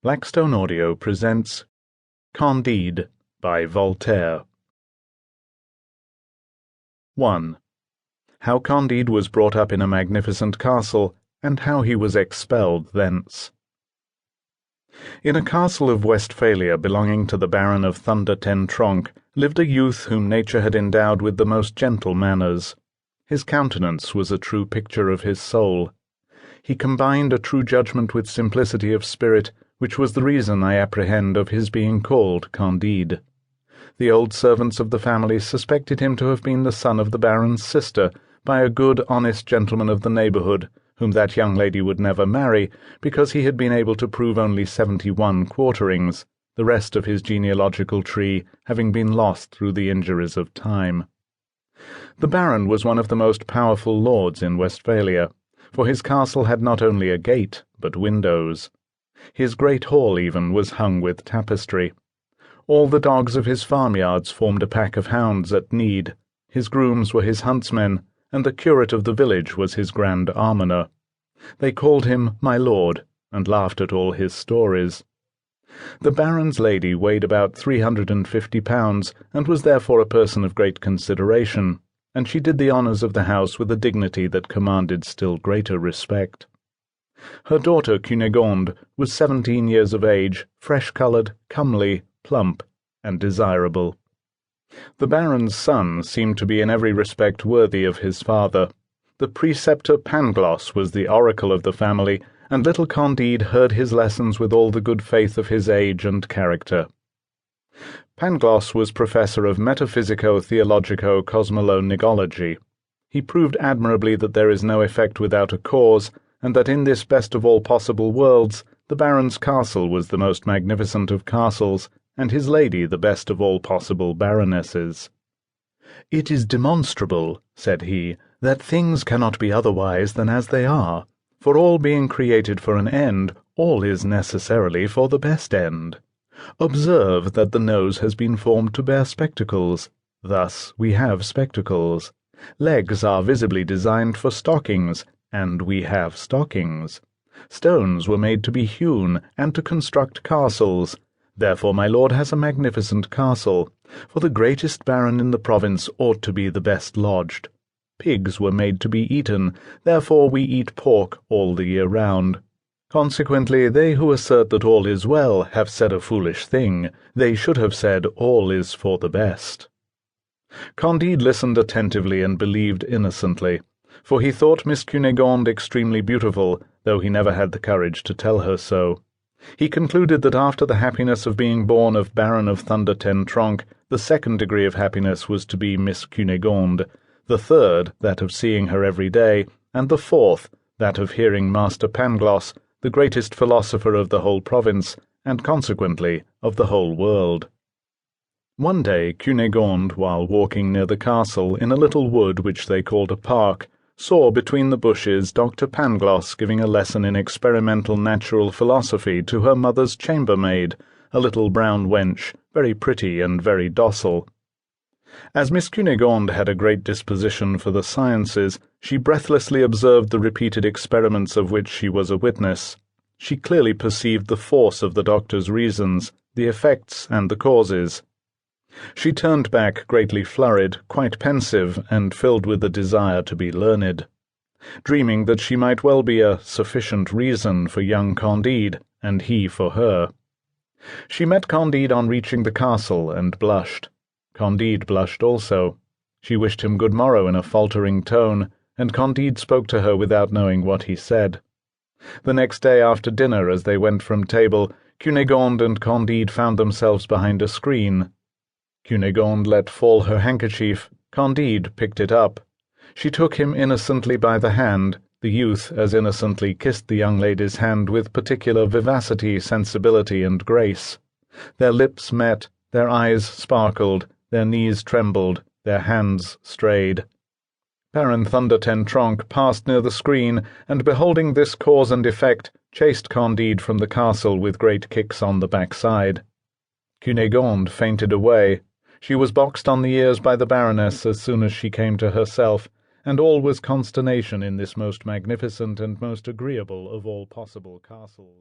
Blackstone Audio presents Candide by Voltaire. 1. How Candide was brought up in a magnificent castle, and how he was expelled thence. In a castle of Westphalia belonging to the Baron of Thunder-ten-Tronckh lived a youth whom nature had endowed with the most gentle manners. His countenance was a true picture of his soul. He combined a true judgment with simplicity of spirit, which was the reason, I apprehend, of his being called Candide. The old servants of the family suspected him to have been the son of the Baron's sister, by a good, honest gentleman of the neighbourhood, whom that young lady would never marry, because he had been able to prove only 71 quarterings, the rest of his genealogical tree having been lost through the injuries of time. The Baron was one of the most powerful lords in Westphalia, for his castle had not only a gate, but windows. His great hall, even, was hung with tapestry. All the dogs of his farmyards formed a pack of hounds at need. His grooms were his huntsmen, and the curate of the village was his grand almoner. They called him my lord, and laughed at all his stories. The Baron's lady weighed about 350 pounds, and was therefore a person of great consideration, and she did the honours of the house with a dignity that commanded still greater respect. Her daughter Cunegonde was 17 years of age, fresh-coloured, comely, plump, and desirable. The Baron's son seemed to be in every respect worthy of his father. The preceptor Pangloss was the oracle of the family, and little Candide heard his lessons with all the good faith of his age and character. Pangloss was professor of metaphysico-theologico-cosmolognology. He proved admirably that there is no effect without a cause, and that in this best of all possible worlds, the Baron's castle was the most magnificent of castles, and his lady the best of all possible baronesses. "It is demonstrable," said he, "that things cannot be otherwise than as they are, for all being created for an end, all is necessarily for the best end. Observe that the nose has been formed to bear spectacles. Thus we have spectacles. Legs are visibly designed for stockings, and we have stockings. Stones were made to be hewn, and to construct castles. Therefore my lord has a magnificent castle, for the greatest baron in the province ought to be the best lodged. Pigs were made to be eaten, therefore we eat pork all the year round. Consequently, they who assert that all is well have said a foolish thing. They should have said all is for the best." Candide listened attentively and believed innocently, for he thought Miss Cunegonde extremely beautiful, though he never had the courage to tell her so. He concluded that after the happiness of being born of Baron of Thunder-ten-Tronckh, the second degree of happiness was to be Miss Cunegonde, the third that of seeing her every day, and the fourth that of hearing Master Pangloss, the greatest philosopher of the whole province, and consequently of the whole world. One day Cunegonde, while walking near the castle in a little wood which they called a park, saw between the bushes Dr. Pangloss giving a lesson in experimental natural philosophy to her mother's chambermaid, a little brown wench, very pretty and very docile. As Miss Cunegonde had a great disposition for the sciences, she breathlessly observed the repeated experiments of which she was a witness. She clearly perceived the force of the doctor's reasons, the effects and the causes. She turned back greatly flurried, quite pensive, and filled with the desire to be learned, dreaming that she might well be a sufficient reason for young Candide, and he for her. She met Candide on reaching the castle, and blushed. Candide blushed also. She wished him good morrow in a faltering tone, and Candide spoke to her without knowing what he said. The next day after dinner, as they went from table, Cunegonde and Candide found themselves behind a screen. Cunegonde let fall her handkerchief. Candide picked it up. She took him innocently by the hand. The youth as innocently kissed the young lady's hand with particular vivacity, sensibility, and grace. Their lips met, their eyes sparkled, their knees trembled, their hands strayed. Baron Thunder-ten-Tronckh passed near the screen, and beholding this cause and effect, chased Candide from the castle with great kicks on the backside. Cunegonde fainted away. She was boxed on the ears by the Baroness as soon as she came to herself, and all was consternation in this most magnificent and most agreeable of all possible castles.